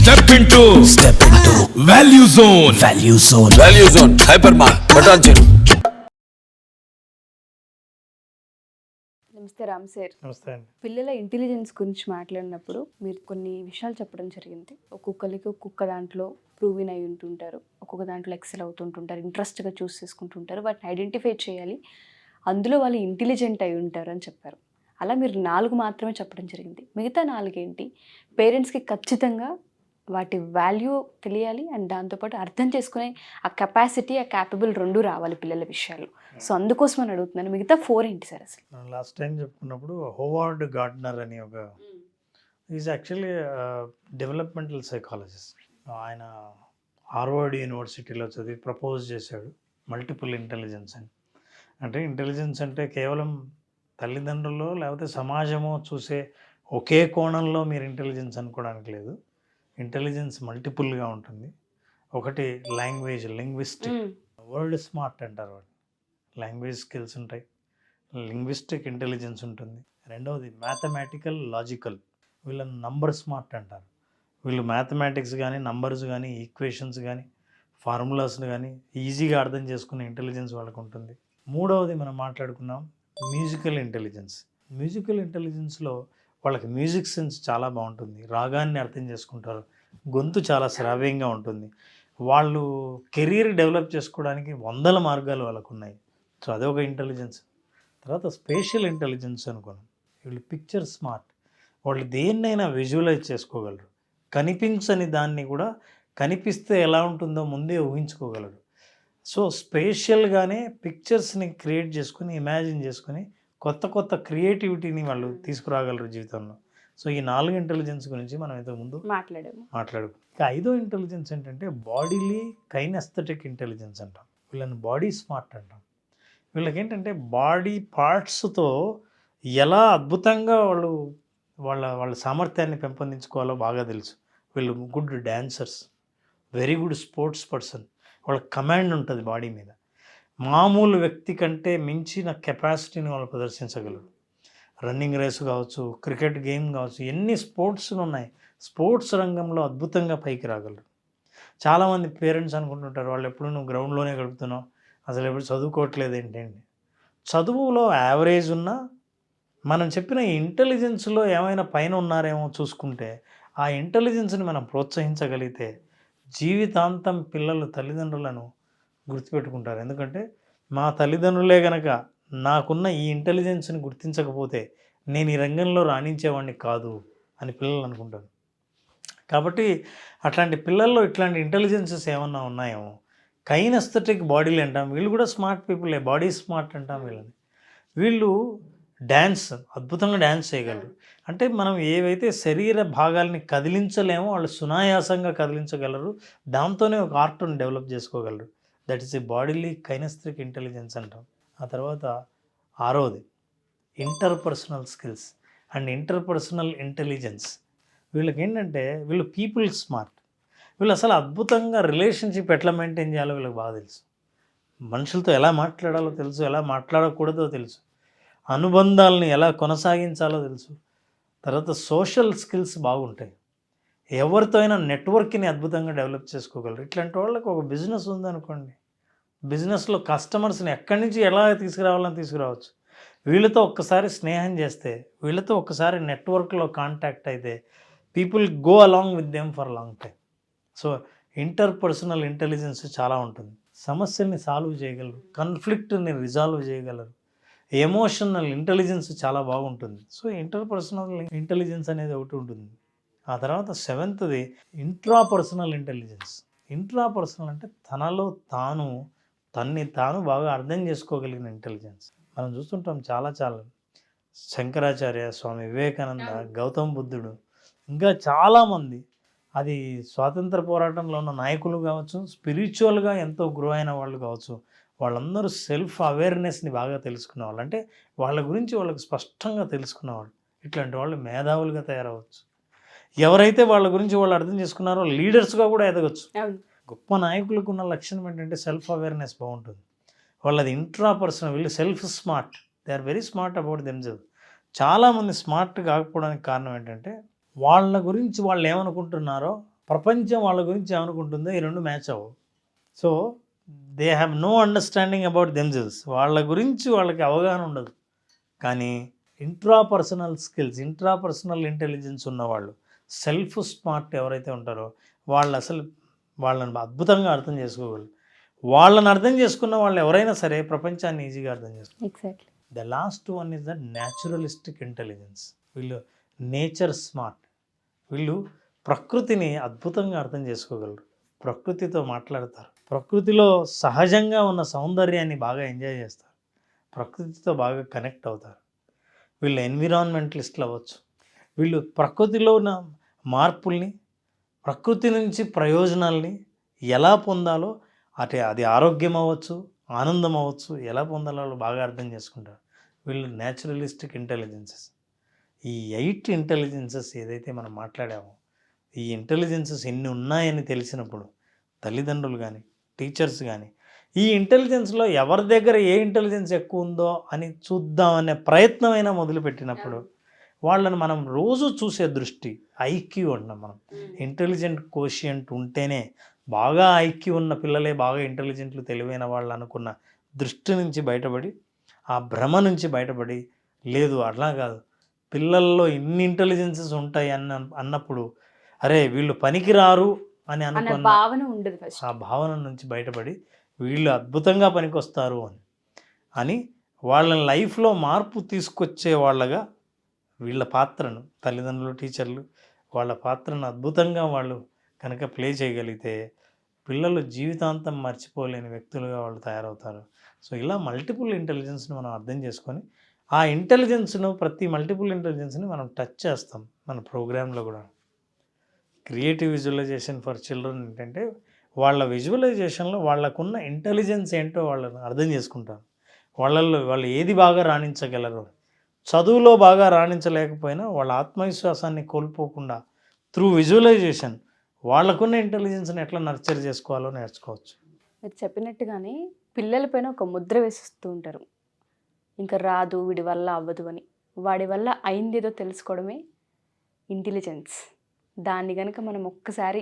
Step into value zone. Hypermart. బటాన్ చెరు. నమస్తే Ram sir. నమస్తే అండి. పిల్లల ఇంటెలిజెన్స్ గురించి మాట్లాడినప్పుడు మీరు కొన్ని విషయాలు చెప్పడం జరిగింది. ఒక్కొక్కరికి ఒక్కొక్క దాంట్లో ప్రూవిన్ అయి ఉంటుంటారు, ఒక్కొక్క దాంట్లో ఎక్సెల్ అవుతుంటుంటారు, ఇంట్రెస్ట్గా చూస్ చేసుకుంటుంటారు, వాటిని ఐడెంటిఫై చేయాలి, అందులో వాళ్ళు ఇంటెలిజెంట్ అయి ఉంటారు అని చెప్పారు. అలా మీరు 4 మాత్రమే చెప్పడం జరిగింది. మిగతా 4 ఏంటి? పేరెంట్స్కి ఖచ్చితంగా వాటి వాల్యూ తెలియాలి అండ్ దాంతోపాటు అర్థం చేసుకునే ఆ కెపాసిటీ, ఆ క్యాపబుల్ 2 రావాలి పిల్లల విషయాలు. సో అందుకోసం అని అడుగుతున్నాను, మిగతా 4 ఏంటి సార్ అసలు? లాస్ట్ టైం చెప్పుకున్నప్పుడు హోవార్డ్ గార్డ్నర్ అని ఒక ఈజ్ యాక్చువల్లీ డెవలప్మెంటల్ సైకాలజిస్ట్. ఆయన హార్వర్డ్ యూనివర్సిటీలో చదివి ప్రపోజ్ చేశాడు మల్టిపుల్ ఇంటెలిజెన్స్ అని. అంటే ఇంటెలిజెన్స్ అంటే కేవలం తల్లిదండ్రులు లేకపోతే సమాజమో చూసే ఒకే కోణంలో మీరు ఇంటెలిజెన్స్ అనుకోవడానికి లేదు. ఇంటెలిజెన్స్ మల్టిపుల్గా ఉంటుంది. ఒకటి లాంగ్వేజ్, లింగ్విస్టిక్, వర్డ్ స్మార్ట్ అంటారు వాడు. లాంగ్వేజ్ స్కిల్స్ ఉంటాయి, లింగ్విస్టిక్ ఇంటెలిజెన్స్ ఉంటుంది. రెండవది మ్యాథమెటికల్, లాజికల్, వీళ్ళని నంబర్ స్మార్ట్ అంటారు. వీళ్ళు మ్యాథమెటిక్స్ కానీ, నంబర్స్ కానీ, ఈక్వేషన్స్ కానీ, ఫార్ములాస్ని కానీ ఈజీగా అర్థం చేసుకునే ఇంటెలిజెన్స్ వాళ్ళకు ఉంటుంది. మూడవది మనం మాట్లాడుకున్నాం మ్యూజికల్ ఇంటెలిజెన్స్. మ్యూజికల్ ఇంటెలిజెన్స్లో వాళ్ళకి మ్యూజిక్ సెన్స్ చాలా బాగుంటుంది, రాగాన్ని అర్థం చేసుకుంటారు, గొంతు చాలా శ్రావ్యంగా ఉంటుంది. వాళ్ళు కెరీర్ డెవలప్ చేసుకోవడానికి 100 మార్గాలు వాళ్ళకు ఉన్నాయి. సో అదొక ఇంటెలిజెన్స్. తర్వాత స్పేషియల్ ఇంటెలిజెన్స్ అనుకోను, వీళ్ళు పిక్చర్ స్మార్ట్. వాళ్ళు దేన్నైనా విజువలైజ్ చేసుకోగలరు, కనిపించని దాన్ని కూడా కనిపిస్తే ఎలా ఉంటుందో ముందే ఊహించుకోగలరు. సో స్పేషియల్గానే పిక్చర్స్ని క్రియేట్ చేసుకుని, ఇమాజిన్ చేసుకుని కొత్త కొత్త క్రియేటివిటీని వాళ్ళు తీసుకురాగలరు జీవితంలో. సో ఈ 4 ఇంటెలిజెన్స్ గురించి మనం ఇంతకుముందు మాట్లాడుకు. ఇక 5వ ఇంటెలిజెన్స్ ఏంటంటే బాడీలీ కైనెస్థెటిక్ ఇంటెలిజెన్స్ అంటాం. వీళ్ళని బాడీ స్మార్ట్ అంటాం. వీళ్ళకి ఏంటంటే బాడీ పార్ట్స్తో ఎలా అద్భుతంగా వాళ్ళ సామర్థ్యాన్ని పెంపొందించుకోవాలో బాగా తెలుసు. వీళ్ళు good dancers, very good sports person. వాళ్ళ కమాండ్ ఉంటుంది బాడీ మీద. మామూలు వ్యక్తి కంటే మించిన కెపాసిటీని వాళ్ళు ప్రదర్శించగలరు. రన్నింగ్ రేసు కావచ్చు, క్రికెట్ గేమ్ కావచ్చు, ఎన్ని స్పోర్ట్స్లు ఉన్నాయి, స్పోర్ట్స్ రంగంలో అద్భుతంగా పైకి రాగలరు. చాలామంది పేరెంట్స్ అనుకుంటుంటారు వాళ్ళు ఎప్పుడు నువ్వు గ్రౌండ్లోనే గడుపుతున్నావు, అసలు ఎప్పుడు చదువుకోవట్లేదు ఏంటండి. చదువులో యావరేజ్ ఉన్నా మనం చెప్పిన ఇంటెలిజెన్స్లో ఏమైనా పైన ఉన్నారేమో చూసుకుంటే ఆ ఇంటెలిజెన్స్ని మనం ప్రోత్సహించగలిగితే జీవితాంతం పిల్లలు తల్లిదండ్రులను గుర్తుపెట్టుకుంటారు. ఎందుకంటే మా తల్లిదండ్రులే కనుక నాకున్న ఈ ఇంటెలిజెన్స్ని గుర్తించకపోతే నేను ఈ రంగంలో రాణించేవాడిని కాదు అని పిల్లలు అనుకుంటారు. కాబట్టి అట్లాంటి పిల్లల్లో ఇట్లాంటి ఇంటెలిజెన్సెస్ ఏమన్నా ఉన్నాయేమో. కైనెస్థెటిక్ బాడీలు అంటాం, వీళ్ళు కూడా స్మార్ట్ పీపులే, బాడీ స్మార్ట్ అంటాం వీళ్ళని. వీళ్ళు డ్యాన్స్, అద్భుతంగా డ్యాన్స్ చేయగలరు. అంటే మనం ఏవైతే శరీర భాగాల్ని కదిలించలేమో వాళ్ళు సునాయాసంగా కదిలించగలరు, దాంతోనే ఒక ఆర్ట్ని డెవలప్ చేసుకోగలరు. That is a bodily kinesthetic intelligence అంటాం. ఆ తర్వాత 6వది interpersonal skills and interpersonal intelligence. వీళ్ళకి ఏంటంటే వీళ్ళు పీపుల్ స్మార్ట్. వీళ్ళు అసలు అద్భుతంగా రిలేషన్షిప్ ఎట్లా మెయింటైన్ చేయాలో వీళ్ళకి బాగా తెలుసు. మనుషులతో ఎలా మాట్లాడాలో తెలుసు, ఎలా మాట్లాడకూడదో తెలుసు, అనుబంధాలని ఎలా కొనసాగించాలో తెలుసు. తర్వాత సోషల్ స్కిల్స్ బాగుంటాయి, ఎవరితో అయినా నెట్వర్క్ని అద్భుతంగా డెవలప్ చేసుకోగలరు. ఇట్లాంటి వాళ్ళకి ఒక బిజినెస్ ఉందనుకోండి, బిజినెస్లో కస్టమర్స్ని ఎక్కడి నుంచి ఎలా తీసుకురావాలని తీసుకురావచ్చు. వీళ్ళతో ఒక్కసారి స్నేహం చేస్తే, వీళ్ళతో ఒక్కసారి నెట్వర్క్లో కాంటాక్ట్ అయితే people go along with them for long time. So interpersonal intelligence చాలా ఉంటుంది. సమస్యల్ని సాల్వ్ చేయగలరు, కాన్ఫ్లిక్ట్ని రిజాల్వ్ చేయగలరు, ఎమోషనల్ ఇంటెలిజెన్స్ చాలా బాగుంటుంది. సో ఇంటర్పర్సనల్ ఇంటెలిజెన్స్ అనేది ఒకటి ఉంటుంది. ఆ తర్వాత 7వది ఇంట్రాపర్సనల్ ఇంటెలిజెన్స్. ఇంట్రాపర్సనల్ అంటే తనలో తన్ని తాను బాగా అర్థం చేసుకోగలిగిన ఇంటెలిజెన్స్. మనం చూస్తుంటాం చాలా శంకరాచార్య, స్వామి వివేకానంద, గౌతమ బుద్ధుడు, ఇంకా చాలామంది, అది స్వాతంత్ర పోరాటంలో ఉన్న నాయకులు కావచ్చు, స్పిరిచువల్గా ఎంతో గ్రో అయిన వాళ్ళు కావచ్చు, వాళ్ళందరూ సెల్ఫ్ అవేర్నెస్ని బాగా తెలుసుకునేవాళ్ళు. అంటే వాళ్ళ గురించి వాళ్ళకి స్పష్టంగా తెలుసుకునేవాళ్ళు. ఇట్లాంటి వాళ్ళు మేధావులుగా తయారవచ్చు. ఎవరైతే వాళ్ళ గురించి వాళ్ళు అర్థం చేసుకున్నారో లీడర్స్గా కూడా ఎదగచ్చు. గొప్ప నాయకులకు ఉన్న లక్షణం ఏంటంటే సెల్ఫ్ అవేర్నెస్ బాగుంటుంది. వాళ్ళది ఇంట్రాపర్సనల్, వీళ్ళు self smart, they are very smart about themself. చాలామంది స్మార్ట్ కాకపోవడానికి కారణం ఏంటంటే వాళ్ళ గురించి వాళ్ళు ఏమనుకుంటున్నారో ప్రపంచం వాళ్ళ గురించి ఏమనుకుంటుందో ఈ రెండు మ్యాచ్ అవ్వవు. So they have no understanding about themselves. వాళ్ళ గురించి వాళ్ళకి అవగాహన ఉండదు. కానీ ఇంట్రాపర్సనల్ స్కిల్స్, ఇంట్రాపర్సనల్ ఇంటెలిజెన్స్ ఉన్నవాళ్ళు, సెల్ఫ్ స్మార్ట్ ఎవరైతే ఉంటారో వాళ్ళు అసలు వాళ్ళని అద్భుతంగా అర్థం చేసుకోగలరు. వాళ్ళని అర్థం చేసుకున్న వాళ్ళు ఎవరైనా సరే ప్రపంచాన్ని ఈజీగా అర్థం చేసుకుంటారు. Exactly. The last one is the naturalistic intelligence. వీళ్ళు నేచర్ స్మార్ట్. వీళ్ళు ప్రకృతిని అద్భుతంగా అర్థం చేసుకోగలరు, ప్రకృతితో మాట్లాడతారు, ప్రకృతిలో సహజంగా ఉన్న సౌందర్యాన్ని బాగా ఎంజాయ్ చేస్తారు, ప్రకృతితో బాగా కనెక్ట్ అవుతారు. వీళ్ళు ఎన్విరాన్మెంటలిస్టులు అవ్వచ్చు. వీళ్ళు ప్రకృతిలో ఉన్న మార్పుల్ని, ప్రకృతి నుంచి ప్రయోజనాల్ని ఎలా పొందాలో, అది ఆరోగ్యం అవ్వచ్చు, ఆనందం అవ్వచ్చు, ఎలా పొందాలో వాళ్ళు బాగా అర్థం చేసుకుంటారు. వీళ్ళు న్యాచురలిస్టిక్ ఇంటెలిజెన్సెస్. ఈ 8 ఇంటెలిజెన్సెస్ ఏదైతే మనం మాట్లాడామో, ఈ ఇంటెలిజెన్సెస్ ఎన్ని ఉన్నాయని తెలిసినప్పుడు తల్లిదండ్రులు కానీ, టీచర్స్ కానీ, ఈ ఇంటెలిజెన్స్లో ఎవరి దగ్గర ఏ ఇంటెలిజెన్స్ ఎక్కువ ఉందో అని చూద్దామనే ప్రయత్నమైనా మొదలుపెట్టినప్పుడు వాళ్ళని మనం రోజు చూసే దృష్టి, ఐక్యూ అంటున్నాం మనం. ఇంటెలిజెంట్ కోషియంట్ ఉంటేనే బాగా ఐక్యూ ఉన్న పిల్లలే బాగా ఇంటెలిజెంట్లు, తెలివైన వాళ్ళు అనుకున్న దృష్టి నుంచి బయటపడి, ఆ భ్రమ నుంచి బయటపడి, లేదు అట్లా కాదు, పిల్లల్లో ఇన్ని ఇంటెలిజెన్సెస్ ఉంటాయి అన్నప్పుడు అరే వీళ్ళు పనికిరారు అని అనుకున్న భావన ఉండదు. ఆ భావన నుంచి బయటపడి వీళ్ళు అద్భుతంగా పనికొస్తారు అని వాళ్ళ లైఫ్లో మార్పు తీసుకొచ్చే వాళ్ళగా వీళ్ళ పాత్రను, తల్లిదండ్రులు, టీచర్లు వాళ్ళ పాత్రను అద్భుతంగా వాళ్ళు కనుక ప్లే చేయగలిగితే పిల్లలు జీవితాంతం మర్చిపోలేని వ్యక్తులుగా వాళ్ళు తయారవుతారు. సో ఇలా మల్టిపుల్ ఇంటెలిజెన్స్ని మనం అర్థం చేసుకొని ఆ ఇంటెలిజెన్స్ను, ప్రతి మల్టిపుల్ ఇంటెలిజెన్స్ని మనం టచ్ చేస్తాం మన ప్రోగ్రాంలో కూడా. క్రియేటివ్ విజువలైజేషన్ ఫర్ చిల్డ్రన్ ఏంటంటే వాళ్ళ విజువలైజేషన్లో వాళ్ళకున్న ఇంటెలిజెన్స్ ఏంటో వాళ్ళని అర్థం చేసుకుంటారు. వాళ్ళు ఏది బాగా రాణించగలరు, చదువులో బాగా రాణించలేకపోయినా వాళ్ళ ఆత్మవిశ్వాసాన్ని కోల్పోకుండా త్రూ విజువలైజేషన్ వాళ్ళకున్న ఇంటెలిజెన్స్ని ఎట్లా నర్చర్ చేసుకోవాలో నేర్చుకోవచ్చు. మీరు చెప్పినట్టుగానే పిల్లలపైన ఒక ముద్ర వేసిస్తూ ఉంటారు, ఇంకా రాదు, వీడి వల్ల అవ్వదు అని. వాడి వల్ల అయిందేదో తెలుసుకోవడమే ఇంటెలిజెన్స్. దాన్ని కనుక మనం ఒక్కసారి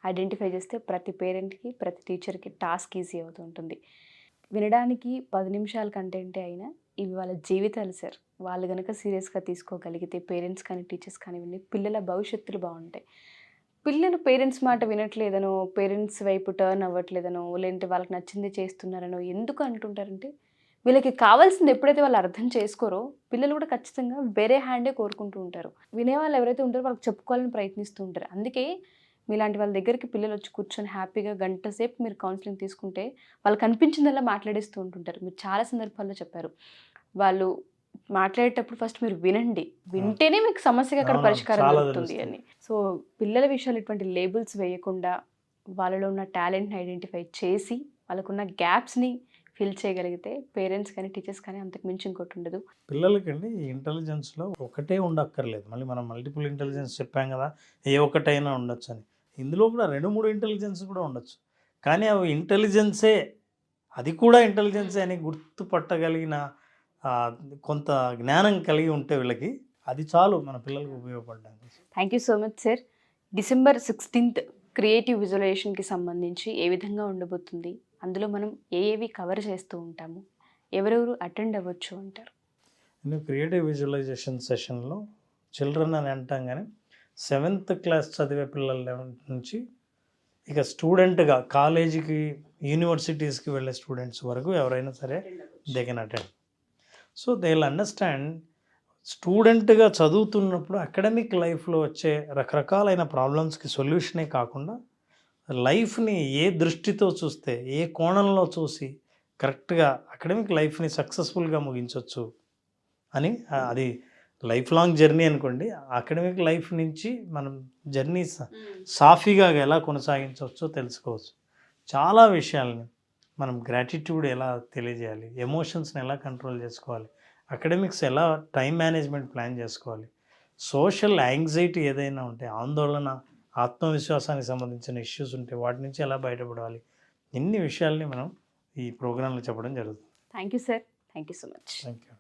ఐడెంటిఫై చేస్తే ప్రతి పేరెంట్కి, ప్రతి టీచర్కి టాస్క్ ఈజీ అవుతూ ఉంటుంది. వినడానికి 10 నిమిషాల కంటెంటే అయినా ఇవి వాళ్ళ జీవితాలు సార్. వాళ్ళు కనుక సీరియస్గా తీసుకోగలిగితే పేరెంట్స్ కానీ, టీచర్స్ కానివ్వండి, పిల్లల భవిష్యత్తులు బాగుంటాయి. పిల్లలు పేరెంట్స్ మాట వినట్లేదనో, పేరెంట్స్ వైపు టర్న్ అవ్వట్లేదనో, లేదంటే వాళ్ళకి నచ్చింది చేస్తున్నారనో ఎందుకు అంటుంటారంటే, వీళ్ళకి కావాల్సింది ఎప్పుడైతే వాళ్ళు అర్థం చేసుకోరో పిల్లలు కూడా ఖచ్చితంగా వేరే హ్యాండే కోరుకుంటూ ఉంటారు. వినేవాళ్ళు ఎవరైతే ఉంటారో వాళ్ళకి చెప్పుకోవాలని ప్రయత్నిస్తూ ఉంటారు. అందుకే మీలాంటి వాళ్ళ దగ్గరికి పిల్లలు వచ్చి కూర్చొని హ్యాపీగా గంట సేపు మీరు కౌన్సిలింగ్ తీసుకుంటే వాళ్ళకి అనిపించిందల్లా మాట్లాడేస్తూ ఉంటుంటారు. మీరు చాలా సందర్భాల్లో చెప్పారు, వాళ్ళు మాట్లాడేటప్పుడు ఫస్ట్ మీరు వింటేనే మీకు సమస్యకి అక్కడ పరిష్కారం దొరుకుతుంది అని. సో పిల్లల విషయాలు ఇటువంటి లేబుల్స్ వేయకుండా వాళ్ళలో ఉన్న టాలెంట్ని ఐడెంటిఫై చేసి వాళ్ళకున్న గ్యాప్స్ని ఫిల్ చేయగలిగితే పేరెంట్స్ కానీ, టీచర్స్ కానీ అంతకు మించి ఇంకోటి ఉండదు. పిల్లలకండి ఈ ఇంటెలిజెన్స్లో ఒకటే ఉండక్కర్లేదు. మళ్ళీ మనం మల్టిపుల్ ఇంటెలిజెన్స్ చెప్పాం కదా, ఏ ఒక్కటైనా ఉండొచ్చు అని. ఇందులో కూడా 2-3 ఇంటెలిజెన్స్ కూడా ఉండొచ్చు. కానీ అవి ఇంటెలిజెన్సే, అది కూడా ఇంటెలిజెన్సే అని గుర్తుపట్టగలిగిన కొంత జ్ఞానం కలిగి ఉంటే వీళ్ళకి అది చాలు మన పిల్లలకు ఉపయోగపడడానికి. Thank you so much sir. December 16th creative విజువలైజేషన్కి సంబంధించి ఏ విధంగా ఉండబోతుంది, అందులో మనం ఏవి కవర్ చేస్తూ ఉంటాము, ఎవరెవరు అటెండ్ అవ్వచ్చు అంటారు? నేను క్రియేటివ్ విజువలైజేషన్ సెషన్లో చిల్డ్రన్ అని అంటాం కానీ 7th క్లాస్ చదివే పిల్లల నుంచి ఇక స్టూడెంట్గా కాలేజీకి, యూనివర్సిటీస్కి వెళ్ళే స్టూడెంట్స్ వరకు ఎవరైనా సరే they can attend. So they will understand, స్టూడెంట్గా చదువుతున్నప్పుడు అకాడమిక్ లైఫ్లో వచ్చే రకరకాలైన ప్రాబ్లమ్స్కి సొల్యూషనే కాకుండా లైఫ్ని ఏ దృష్టితో చూస్తే, ఏ కోణంలో చూసి కరెక్ట్గా అకాడమిక్ లైఫ్ని సక్సెస్ఫుల్గా ముగించవచ్చు అని, అది లైఫ్ లాంగ్ జర్నీ అనుకోండి. అకాడమిక్ లైఫ్ నుంచి మనం జర్నీ సాఫీగా ఎలా కొనసాగించవచ్చో తెలుసుకోవచ్చు. చాలా విషయాలని మనం గ్రాటిట్యూడ్ ఎలా తెలియజేయాలి, ఎమోషన్స్ని ఎలా కంట్రోల్ చేసుకోవాలి, అకాడమిక్స్ ఎలా టైం మేనేజ్మెంట్ ప్లాన్ చేసుకోవాలి, సోషల్ యాంగ్జైటీ ఏదైనా ఉంటే, ఆందోళన, ఆత్మవిశ్వాసానికి సంబంధించిన ఇష్యూస్ ఉంటే వాటి నుంచి ఎలా బయటపడాలి, ఇన్ని విషయాల్ని మనం ఈ ప్రోగ్రాంలో చెప్పడం జరుగుతుంది. Thank you sir. Thank you so much. Thank you.